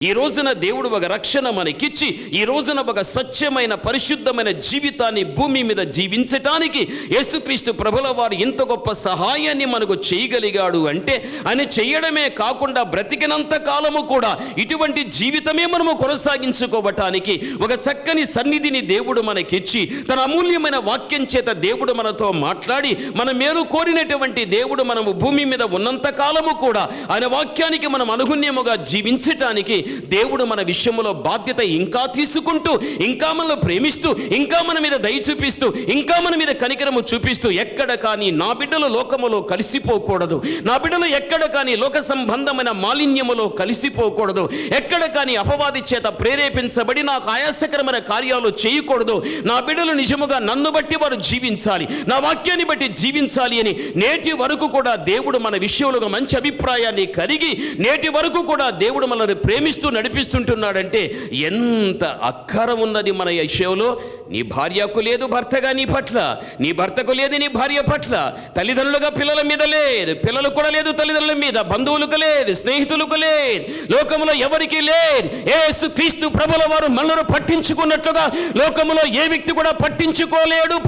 ఈ రోజున దేవుడు ఒక రక్షణ మనకిచ్చి, ఈ రోజున ఒక స్వచ్ఛమైన పరిశుద్ధమైన జీవితాన్ని భూమి మీద జీవించటానికి యేసుక్రీస్తు ప్రభుల వారు ఇంత గొప్ప సహాయాన్ని మనకు చేయగలిగాడు అంటే, ఆయన చేయడమే కాకుండా బ్రతికినంత కాలము కూడా ఇటువంటి జీవితమే మనము కొనసాగించుకోవటానికి ఒక చక్కని సన్నిధిని దేవుడు మనకిచ్చి, తన అమూల్యమైన వాక్యం చేత దేవుడు మనతో మాట్లాడి, మన మేలు కోరినటువంటి దేవుడు మనము భూమి మీద ఉన్నంత కాలము కూడా ఆయన వాక్యానికి మనం అనుగుణ్యముగా జీవించటానికి దేవుడు మన విషయంలో బాధ్యత ఇంకా తీసుకుంటూ, ఇంకా మనల్ని ప్రేమిస్తూ, ఇంకా మన మీద దయ చూపిస్తూ, ఇంకా మన మీద కనికరము చూపిస్తూ, ఎక్కడ కానీ నా బిడ్డలు లోకములో కలిసిపోకూడదు, నా బిడ్డలు ఎక్కడ కానీ లోక సంబంధమైన మాలిన్యములో కలిసిపోకూడదు, ఎక్కడ కానీ అపవాది చేత ప్రేరేపించబడి నాకు ఆయాసకరమైన కార్యాలు చేయకూడదు, నా బిడ్డలు నిజముగా నన్ను బట్టి వారు జీవించాలి, నా వాక్యాన్ని బట్టి జీవించాలి అని నేటి వరకు కూడా దేవుడు మన విషయంలో మంచి అభిప్రాయాన్ని కలిగి, నేటి వరకు కూడా దేవుడు మనల్ని ప్రేమిస్తూ నడిపిస్తుంటున్నాడంటే ఎంత అక్కర ఉన్నది మన విషయంలో. నీ భార్యకు లేదు భర్తగా నీ పట్ల, నీ భర్తకు లేదు నీ భార్య పట్ల, తల్లిదండ్రులుగా పిల్లల మీద లేదు, పిల్లలు కూడా లేదు తల్లిదండ్రుల మీద, బంధువులకు లేదు, స్నేహితులకు లేదు, లోకములో ఎవరికి లేదు. యేసుక్రీస్తు ప్రభుల వారు మనల్ని పట్టించుకున్నట్లుగా లోకములో ఏ వ్యక్తి కూడా పట్టించుకోలేడు.